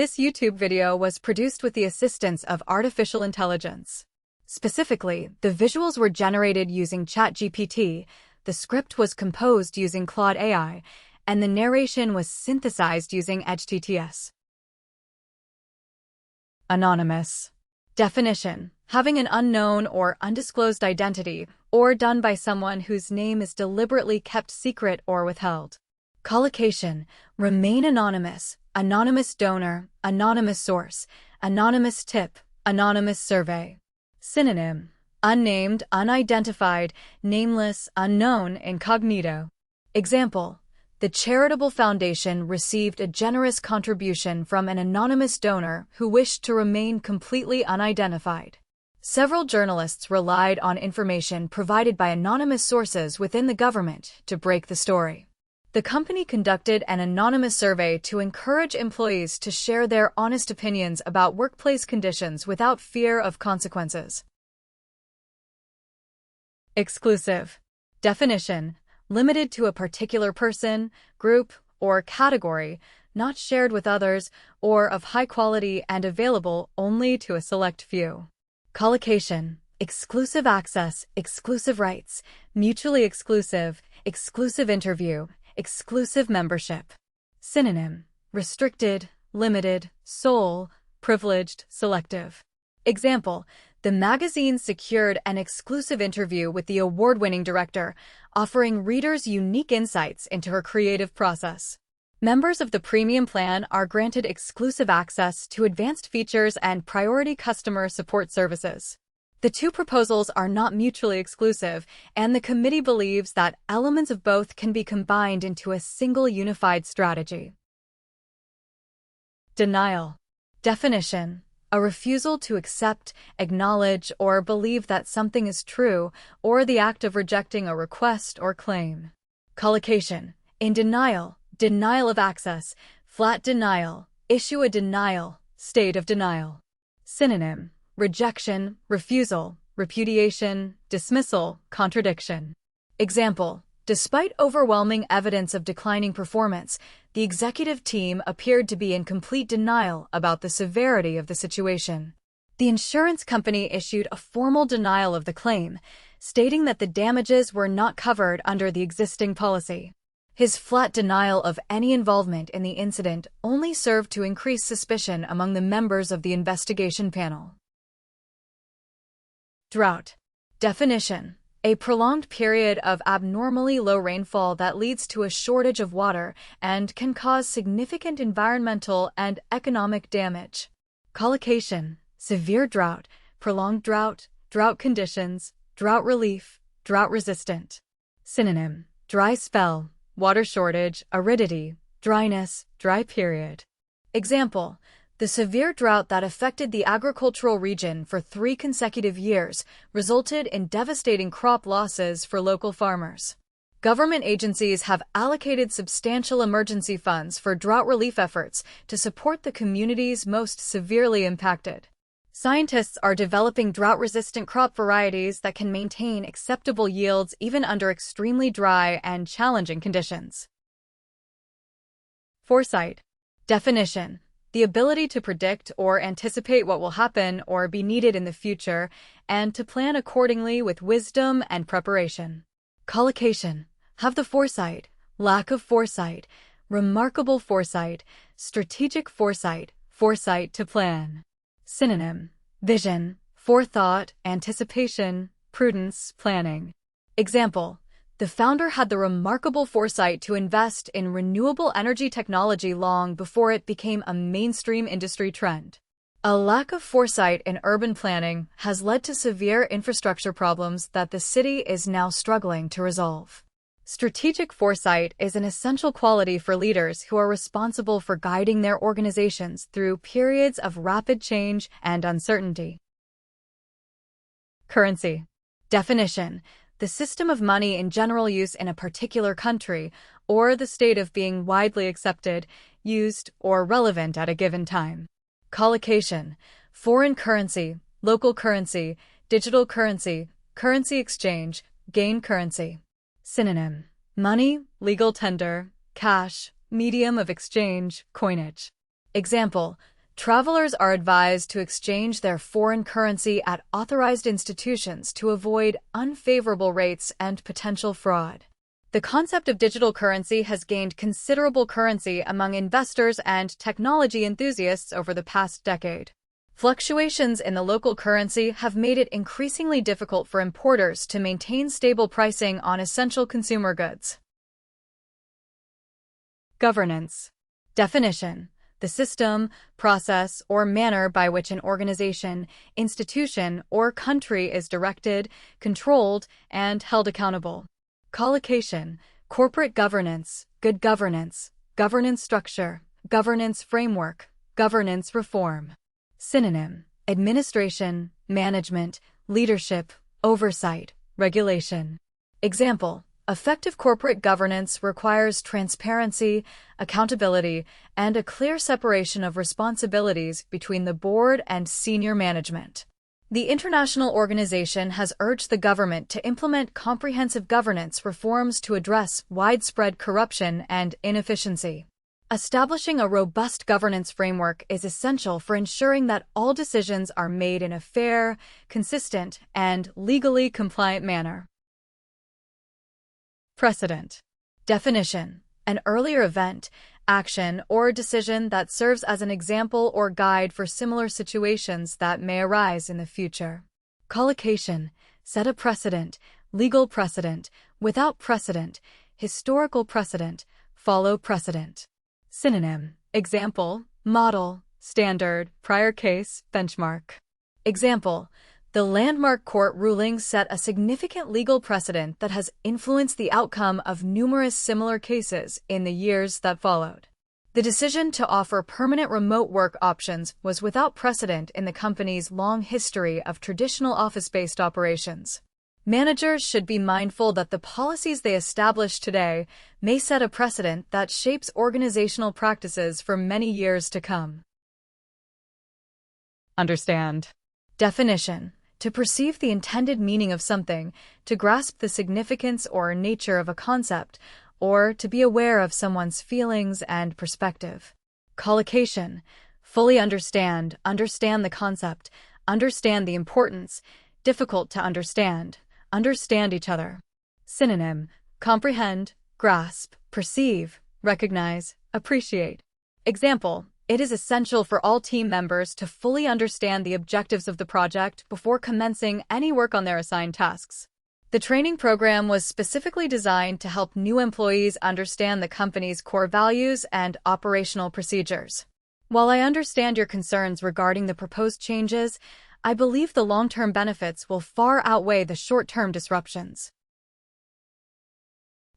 This YouTube video was produced with the assistance of artificial intelligence. Specifically, the visuals were generated using ChatGPT, the script was composed using Claude AI, and the narration was synthesized using Edge-TTS. Anonymous. Definition: having an unknown or undisclosed identity, or done by someone whose name is deliberately kept secret or withheld. Collocation: remain anonymous, anonymous donor, anonymous source, anonymous tip, anonymous survey. Synonym: unnamed, unidentified, nameless, unknown, incognito. Example: the charitable foundation received a generous contribution from an anonymous donor who wished to remain completely unidentified. Several journalists relied on information provided by anonymous sources within the government to break the story. The company conducted an anonymous survey to encourage employees to share their honest opinions about workplace conditions without fear of consequences. Exclusive. Definition: limited to a particular person, group, or category, not shared with others, or of high quality and available only to a select few. Collocation: exclusive access, exclusive rights, mutually exclusive, exclusive interview, exclusive membership. Synonym: restricted, limited, sole, privileged, selective. Example: the magazine secured an exclusive interview with the award-winning director, offering readers unique insights into her creative process. Members of the premium plan are granted exclusive access to advanced features and priority customer support services. The two proposals are not mutually exclusive, and the committee believes that elements of both can be combined into a single unified strategy. Denial. Definition: a refusal to accept, acknowledge, or believe that something is true, or the act of rejecting a request or claim. Collocation: in denial, denial of access, flat denial, issue a denial, state of denial. Synonym: rejection, refusal, repudiation, dismissal, contradiction. Example: despite overwhelming evidence of declining performance, the executive team appeared to be in complete denial about the severity of the situation. The insurance company issued a formal denial of the claim, stating that the damages were not covered under the existing policy. His flat denial of any involvement in the incident only served to increase suspicion among the members of the investigation panel. Drought. Definition: a prolonged period of abnormally low rainfall that leads to a shortage of water and can cause significant environmental and economic damage. Collocation: severe drought, prolonged drought, drought conditions, drought relief, drought resistant. Synonym: dry spell, water shortage, aridity, dryness, dry period. Example: the severe drought that affected the agricultural region for 3 consecutive years resulted in devastating crop losses for local farmers. Government agencies have allocated substantial emergency funds for drought relief efforts to support the communities most severely impacted. Scientists are developing drought-resistant crop varieties that can maintain acceptable yields even under extremely dry and challenging conditions. Foresight. Definition: the ability to predict or anticipate what will happen or be needed in the future, and to plan accordingly with wisdom and preparation. Collocation: have the foresight, lack of foresight, remarkable foresight, strategic foresight, foresight to plan. Synonym: vision, forethought, anticipation, prudence, planning. Example: the founder had the remarkable foresight to invest in renewable energy technology long before it became a mainstream industry trend. A lack of foresight in urban planning has led to severe infrastructure problems that the city is now struggling to resolve. Strategic foresight is an essential quality for leaders who are responsible for guiding their organizations through periods of rapid change and uncertainty. Currency. Definition: the system of money in general use in a particular country, or the state of being widely accepted, used, or relevant at a given time. Collocation: foreign currency, local currency, digital currency, currency exchange, gain currency. Synonym: money, legal tender, cash, medium of exchange, coinage. Example, travelers are advised to exchange their foreign currency at authorized institutions to avoid unfavorable rates and potential fraud. The concept of digital currency has gained considerable currency among investors and technology enthusiasts over the past decade. Fluctuations in the local currency have made it increasingly difficult for importers to maintain stable pricing on essential consumer goods. Governance. Definition: the system, process, or manner by which an organization, institution, or country is directed, controlled, and held accountable. Collocation: corporate governance, good governance, governance structure, governance framework, governance reform. Synonym: administration, management, leadership, oversight, regulation. Example: effective corporate governance requires transparency, accountability, and a clear separation of responsibilities between the board and senior management. The international organization has urged the government to implement comprehensive governance reforms to address widespread corruption and inefficiency. Establishing a robust governance framework is essential for ensuring that all decisions are made in a fair, consistent, and legally compliant manner. Precedent. Definition: an earlier event, action, or decision that serves as an example or guide for similar situations that may arise in the future. Collocation: set a precedent, legal precedent, without precedent, historical precedent, follow precedent. Synonym: example, model, standard, prior case, benchmark. Example: the landmark court ruling set a significant legal precedent that has influenced the outcome of numerous similar cases in the years that followed. The decision to offer permanent remote work options was without precedent in the company's long history of traditional office-based operations. Managers should be mindful that the policies they establish today may set a precedent that shapes organizational practices for many years to come. Understand. Definition: to perceive the intended meaning of something, to grasp the significance or nature of a concept, or to be aware of someone's feelings and perspective. Collocation: fully understand, understand the concept, understand the importance, difficult to understand each other. Synonym: comprehend, grasp, perceive, recognize, appreciate. Example: it is essential for all team members to fully understand the objectives of the project before commencing any work on their assigned tasks. The training program was specifically designed to help new employees understand the company's core values and operational procedures. While I understand your concerns regarding the proposed changes, I believe the long-term benefits will far outweigh the short-term disruptions.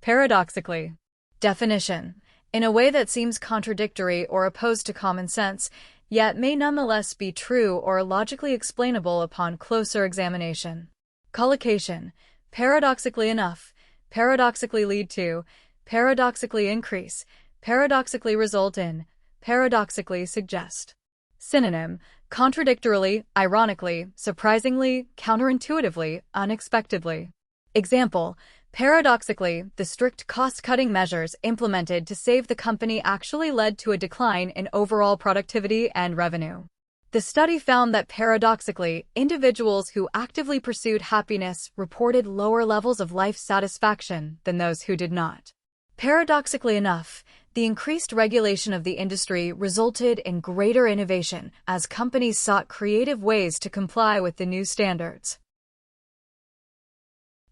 Paradoxically. Definition: in a way that seems contradictory or opposed to common sense, yet may nonetheless be true or logically explainable upon closer examination. Collocation: paradoxically enough, paradoxically lead to, paradoxically increase, paradoxically result in, paradoxically suggest. Synonym: contradictorily, ironically, surprisingly, counterintuitively, unexpectedly. Example: paradoxically, the strict cost-cutting measures implemented to save the company actually led to a decline in overall productivity and revenue. The study found that paradoxically, individuals who actively pursued happiness reported lower levels of life satisfaction than those who did not. Paradoxically enough, the increased regulation of the industry resulted in greater innovation as companies sought creative ways to comply with the new standards.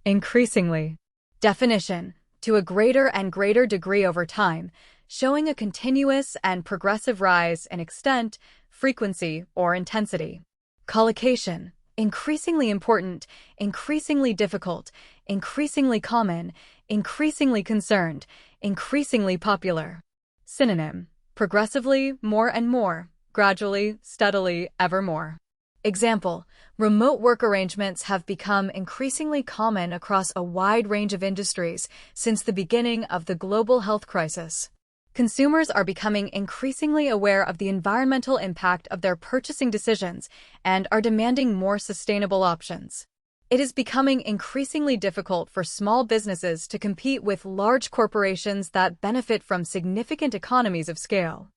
Increasingly. Definition: to a greater and greater degree over time, showing a continuous and progressive rise in extent, frequency, or intensity. Collocation: increasingly important, increasingly difficult, increasingly common, increasingly concerned, increasingly popular. Synonym: progressively, more and more, gradually, steadily, evermore. Example: remote work arrangements have become increasingly common across a wide range of industries since the beginning of the global health crisis. Consumers are becoming increasingly aware of the environmental impact of their purchasing decisions and are demanding more sustainable options. It is becoming increasingly difficult for small businesses to compete with large corporations that benefit from significant economies of scale.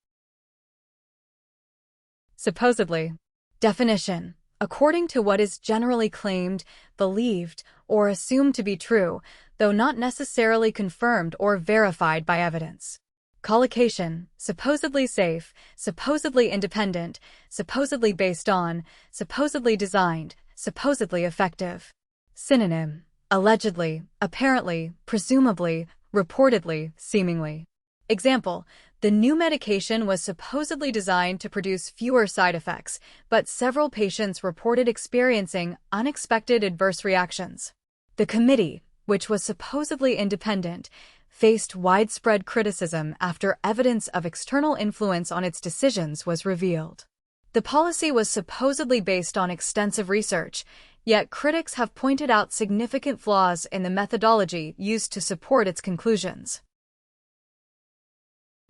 Supposedly. Definition: according to what is generally claimed, believed, or assumed to be true, though not necessarily confirmed or verified by evidence. Collocation: supposedly safe, supposedly independent, supposedly based on, supposedly designed, supposedly effective. Synonym: allegedly, apparently, presumably, reportedly, seemingly. Example: the new medication was supposedly designed to produce fewer side effects, but several patients reported experiencing unexpected adverse reactions. The committee, which was supposedly independent, faced widespread criticism after evidence of external influence on its decisions was revealed. The policy was supposedly based on extensive research, yet critics have pointed out significant flaws in the methodology used to support its conclusions.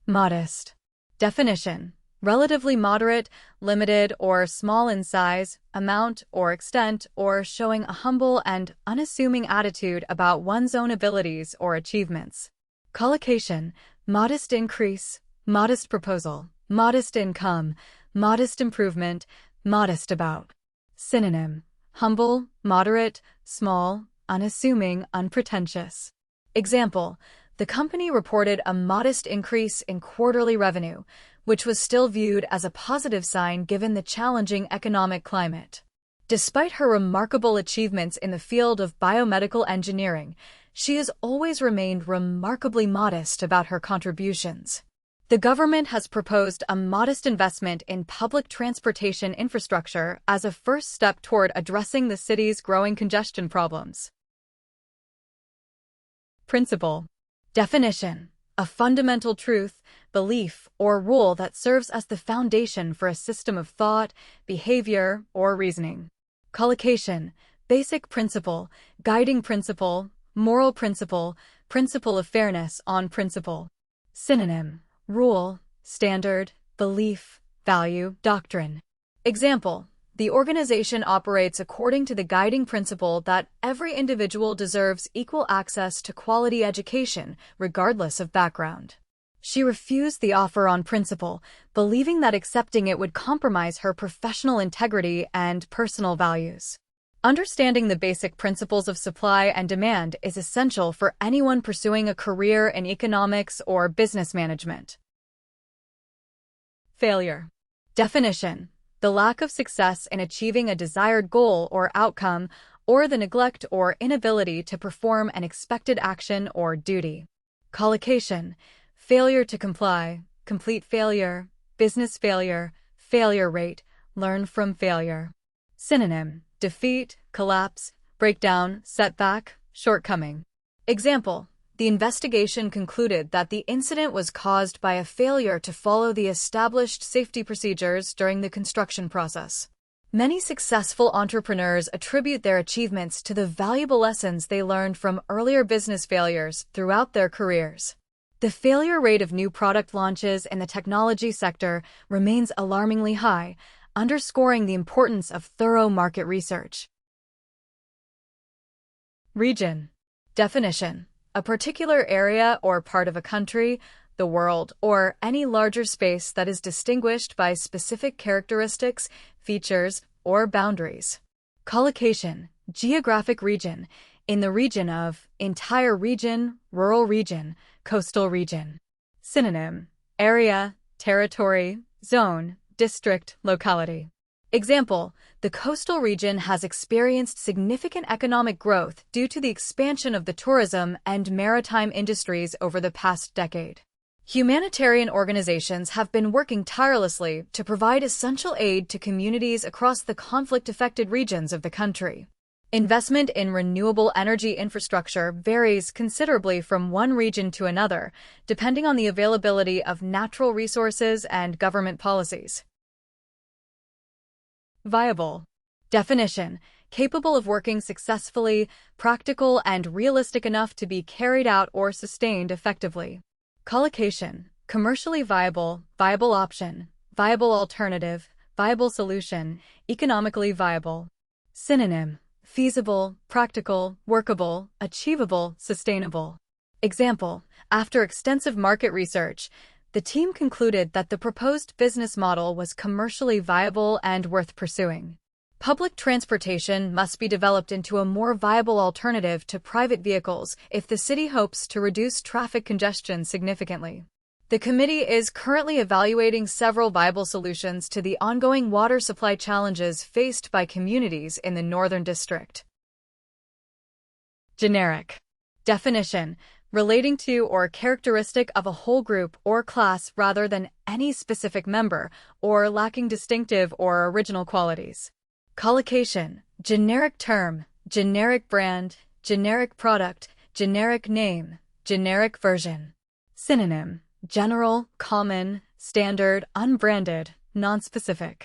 Modest. Definition: relatively moderate, limited, or small in size, amount, or extent, or showing a humble and unassuming attitude about one's own abilities or achievements. Collocation: modest increase, modest proposal, modest income, modest improvement, modest about. Synonym: humble, moderate, small, unassuming, unpretentious. Example: the company reported a modest increase in quarterly revenue, which was still viewed as a positive sign given the challenging economic climate. Despite her remarkable achievements in the field of biomedical engineering, she has always remained remarkably modest about her contributions. The government has proposed a modest investment in public transportation infrastructure as a first step toward addressing the city's growing congestion problems. Principle. Definition: a fundamental truth, belief, or rule that serves as the foundation for a system of thought, behavior, or reasoning. Collocation: basic principle, guiding principle, moral principle, principle of fairness on principle. Synonym: rule, standard, belief, value, doctrine. Example: the organization operates according to the guiding principle that every individual deserves equal access to quality education, regardless of background. She refused the offer on principle, believing that accepting it would compromise her professional integrity and personal values. Understanding the basic principles of supply and demand is essential for anyone pursuing a career in economics or business management. Failure. Definition: the lack of success in achieving a desired goal or outcome, or the neglect or inability to perform an expected action or duty. Collocation: failure to comply, complete failure, business failure, failure rate, learn from failure. Synonym: defeat, collapse, breakdown, setback, shortcoming. Example: the investigation concluded that the incident was caused by a failure to follow the established safety procedures during the construction process. Many successful entrepreneurs attribute their achievements to the valuable lessons they learned from earlier business failures throughout their careers. The failure rate of new product launches in the technology sector remains alarmingly high, underscoring the importance of thorough market research. Region. Definition: a particular area or part of a country, the world, or any larger space that is distinguished by specific characteristics, features, or boundaries. Collocation: geographic region, in the region of, entire region, rural region, coastal region. Synonym: area, territory, zone, district, locality. Example: the coastal region has experienced significant economic growth due to the expansion of the tourism and maritime industries over the past decade. Humanitarian organizations have been working tirelessly to provide essential aid to communities across the conflict-affected regions of the country. Investment in renewable energy infrastructure varies considerably from one region to another, depending on the availability of natural resources and government policies. Viable. Definition: capable of working successfully, practical and realistic enough to be carried out or sustained effectively. Collocation: commercially viable, viable option, viable alternative, viable solution, economically viable. Synonym: feasible, practical, workable, achievable, sustainable. Example: after extensive market research, The team concluded that the proposed business model was commercially viable and worth pursuing. Public transportation must be developed into a more viable alternative to private vehicles if the city hopes to reduce traffic congestion significantly. The committee is currently evaluating several viable solutions to the ongoing water supply challenges faced by communities in the Northern District. Generic. Definition: relating to or characteristic of a whole group or class rather than any specific member, or lacking distinctive or original qualities. Collocation: generic term, generic brand, generic product, generic name, generic version. Synonym: general, common, standard, unbranded, nonspecific.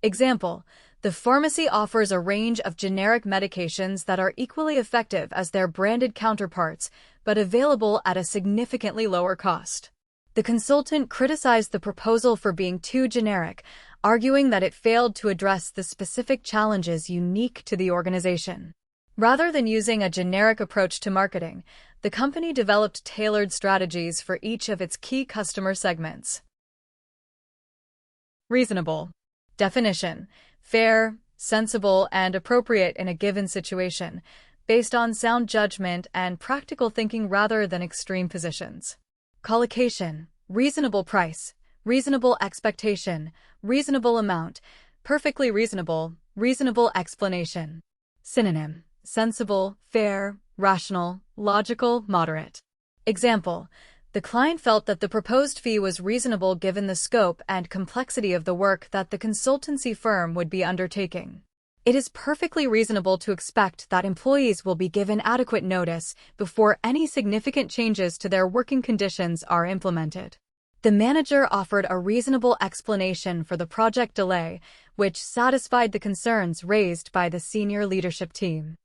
Example: the pharmacy offers a range of generic medications that are equally effective as their branded counterparts, but available at a significantly lower cost. The consultant criticized the proposal for being too generic, arguing that it failed to address the specific challenges unique to the organization. Rather than using a generic approach to marketing, the company developed tailored strategies for each of its key customer segments. Reasonable. Definition: fair, sensible, and appropriate in a given situation, based on sound judgment and practical thinking rather than extreme positions. Collocation: reasonable price, reasonable expectation, reasonable amount, perfectly reasonable, reasonable explanation. Synonym: sensible, fair, rational, logical, moderate. Example: the client felt that the proposed fee was reasonable given the scope and complexity of the work that the consultancy firm would be undertaking. It is perfectly reasonable to expect that employees will be given adequate notice before any significant changes to their working conditions are implemented. The manager offered a reasonable explanation for the project delay, which satisfied the concerns raised by the senior leadership team.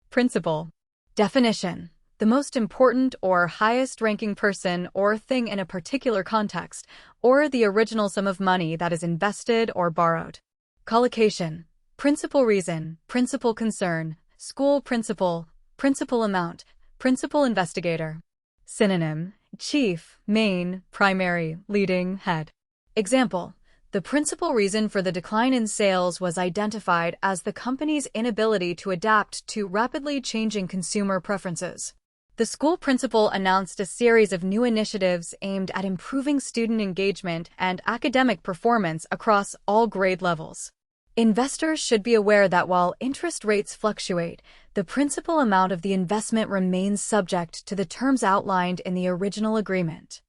Principal. Definition: the most important or highest-ranking person or thing in a particular context, or the original sum of money that is invested or borrowed. Collocation: principal reason, principal concern, school principal, principal amount, principal investigator. Synonym: chief, main, primary, leading, head. Example: the principal reason for the decline in sales was identified as the company's inability to adapt to rapidly changing consumer preferences. The school principal announced a series of new initiatives aimed at improving student engagement and academic performance across all grade levels. Investors should be aware that while interest rates fluctuate, the principal amount of the investment remains subject to the terms outlined in the original agreement.